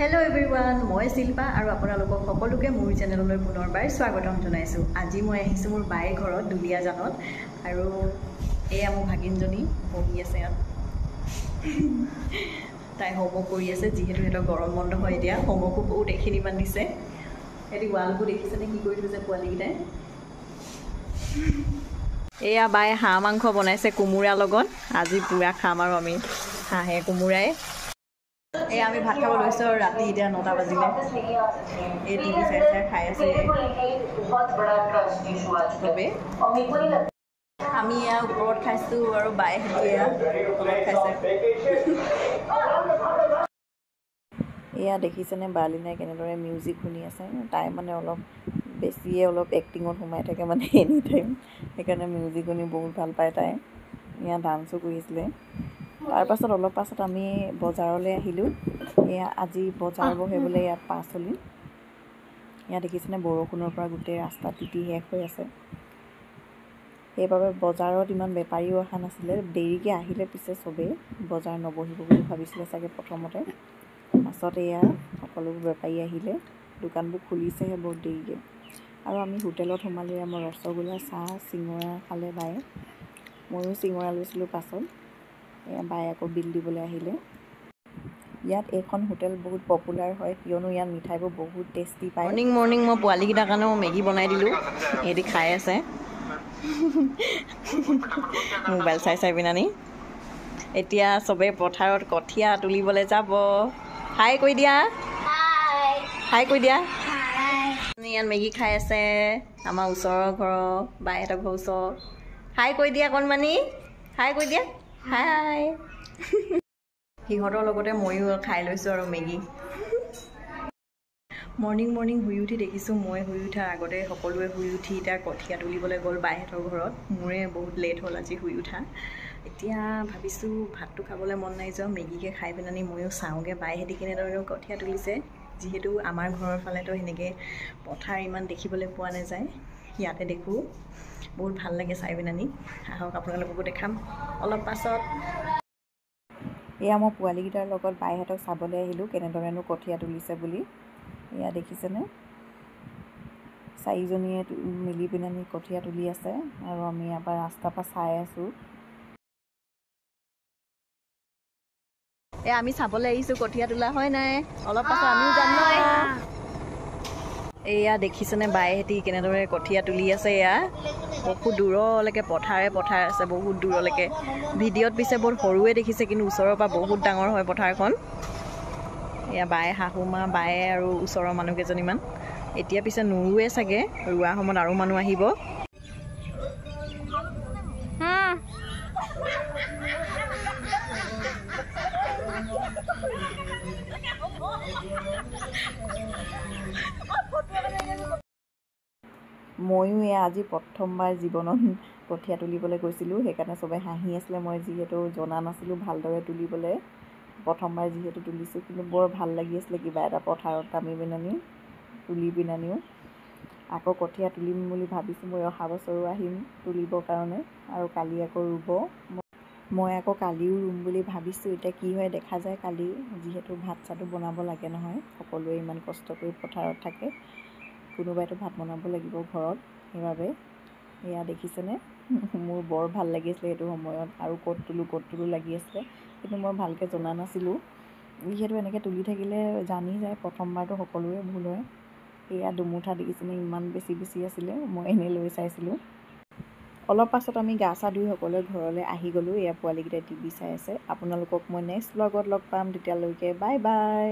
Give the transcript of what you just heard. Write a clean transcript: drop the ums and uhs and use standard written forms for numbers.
Hello everyone, মই শিল্পা আৰু আপোনালোকক সকলোকে মোৰ চেনেললৈ পুনৰবাৰ স্বাগতম জনাইছো। আজি মই আহিছো মোৰ বাইৰ ঘৰত দুলিয়াজানত আৰু এয়া মোৰ ভাগিনজনী বহি আছে ইয়াত। তাই হোমৱৰ্ক কৰি আছে যিহেতু এটা গৰম বন্ধ হয় এতিয়া হোমৱৰ্কো বহুত এখিনিমান দিছে। এটি ৱালবোৰ দেখিছেনে কি কৰি থৈছে পোৱালীকেইটাই। এয়া বাই হাঁহ মাংস বনাইছে কোমোৰা লগত। আজি পুৰা খাম আৰু আমি হাঁহে কোমোৰাই। এই আমি ভাত খাব লৈছো আৰু ৰাতি এতিয়া 9টা বাজিলে। এই টিভি চাই চাই খাই আছে আমি ইয়াৰ ওপৰত খাইছো আৰু বাই এয়া তলত খাইছে। এয়া দেখিছেনে বাৰ্লিনাই কেনেদৰে মিউজিক শুনি আছে। তাই মানে অলপ বেছিয়ে অলপ এক্টিঙত সোমাই থাকে মানে এনি টাইম, সেইকাৰণে মিউজিক শুনি বহুত ভাল পায় তাই। এয়া ডান্সো কৰিছিলে। তাৰপাছত অলপ পাছত আমি বজাৰলৈ আহিলোঁ। এয়া আজি বজাৰ বহে বোলে ইয়াত পাচলি। ইয়াত দেখিছেনে বৰষুণৰ পৰা গোটেই ৰাস্তা তিতি শেষ হৈ আছে। সেইবাবে বজাৰত ইমান বেপাৰীও অহা নাছিলে। দেৰিকৈ আহিলে পিছে চবেই বজাৰ নবহিব বুলি ভাবিছিলে চাগে প্ৰথমতে। পাছত এয়া সকলোবোৰ বেপাৰী আহিলে, দোকানবোৰ খুলিছেহে বহুত দেৰিকৈ। আৰু আমি হোটেলত সোমালোঁ। আমাৰ ৰসগোল্লা চাহ চিঙৰা খালে বায়ে, ময়ো চিঙৰা লৈছিলোঁ পাছত। এয়া বায়ে আকৌ বিল দিবলৈ আহিলে। ইয়াত এইখন হোটেল বহুত পপুলাৰ হয় কিয়নো ইয়াত মিঠাইবোৰ বহুত টেষ্টি পায়। মৰ্ণিং মই পোৱালীকেইটাৰ কাৰণেও মেগী বনাই দিলোঁ, সিহঁতি খাই আছে মোবাইল চাই চাই পিনানি। এতিয়া চবেই পথাৰত কঠীয়া তুলিবলৈ যাব। হাই কৈ দিয়া, হাই কৈ দিয়া। ইয়াত মেগী খাই আছে আমাৰ ওচৰৰ ঘৰৰ বাইহঁতৰ ঘৰৰ ওচৰত। হাই কৈ দিয়া কণমানি, হাই কৈ দিয়া, হাই। সিহঁতৰ লগতে ময়ো খাই লৈছোঁ আৰু মেগী। মৰ্ণিং শুই উঠি দেখিছোঁ মই শুই উঠাৰ আগতে সকলোৱে শুই উঠি এতিয়া কঠীয়া তুলিবলৈ গ'ল বাইহঁতৰ ঘৰত। মোৰে বহুত লেট হ'ল আজি শুই উঠা। এতিয়া ভাবিছোঁ ভাতটো খাবলৈ মন নাই যোৱা, মেগীকে খাই পেলানি ময়ো চাওঁগৈ বাইহেঁতি কেনেদৰেনো কঠীয়া তুলিছে। যিহেতু আমাৰ ঘৰৰ ফালেতো সেনেকৈ পথাৰ ইমান দেখিবলৈ পোৱা নাযায়, ইয়াতে দেখোঁ বহুত ভাল লাগে চাই পেলানি। আহক আপোনালোককো দেখাম অলপ পাছত। এয়া মই পোৱালীকেইটাৰ লগত বাইহঁতক চাবলৈ আহিলোঁ কেনেদৰেনো কঠীয়া তুলিছে বুলি। এয়া দেখিছেনে চাৰিজনীয়ে মিলি পিনে কঠীয়া তুলি আছে আৰু আমি ইয়াৰ পৰা ৰাস্তাৰ পৰা চাই আছোঁ। এয়া আমি চাবলৈ আহিছোঁ কঠীয়া তোলা হয় নাই, অলপ পাছত আমিও যাম ন। এয়া দেখিছেনে বাইহেঁতি কেনেদৰে কঠীয়া তুলি আছে। এয়া বহুত দূৰলৈকে পথাৰ আছে, বহুত দূৰলৈকে। ভিডিঅ'ত পিছে বহুত সৰুৱে দেখিছে কিন্তু ওচৰৰ পৰা বহুত ডাঙৰ হয় পথাৰখন। এয়া বায়ে শাহুমা বায়ে আৰু ওচৰৰ মানুহকেইজনীমান। এতিয়া পিছে নোৰোৱে চাগে, ৰোৱা সময়ত আৰু মানুহ আহিব। ময়ো এয়া আজি প্ৰথমবাৰ জীৱনত কঠীয়া তুলিবলৈ গৈছিলোঁ, সেইকাৰণে চবেই হাঁহি আছিলে। মই যিহেতু জনা নাছিলোঁ ভালদৰে তুলিবলৈ, প্ৰথমবাৰ যিহেতু তুলিছোঁ, কিন্তু বৰ ভাল লাগি আছিলে কিবা এটা পথাৰত নামি পিনানি তুলি পিনানিও। আকৌ কঠীয়া তুলিম বুলি ভাবিছোঁ। মই অহা বছৰো আহিম তুলিবৰ কাৰণে আৰু কালি আকৌ ৰুব। মই আকৌ কালিও ৰুম বুলি ভাবিছোঁ, এতিয়া কি হয় দেখা যায় কালি, যিহেতু ভাত চাতো বনাব লাগে নহয়, সকলোৱে ইমান কষ্ট কৰি পথাৰত থাকে, কোনোবাইতো ভাত বনাব লাগিব ঘৰত। সেইবাবে এয়া দেখিছেনে মোৰ বৰ ভাল লাগিছিলে সেইটো সময়ত, আৰু ক'ত তোলো লাগি আছিলে, কিন্তু মই ভালকৈ জনা নাছিলোঁ। যিহেতু এনেকৈ তুলি থাকিলে জানি যায়, প্ৰথমবাৰতো সকলোৰে ভুল হয়। এয়া দুমুঠা দেখিছেনে ইমান বেছি আছিলে, মই এনেই লৈ চাইছিলোঁ। অলপ পাছত আমি গা চা ধুই সকলোৱে ঘৰলৈ আহি গ'লোঁ। এয়া পোৱালীকেইটাই টিভি চাই আছে। আপোনালোকক মই নেক্সট ব্লগত লগ পাম, তেতিয়ালৈকে বাই বাই।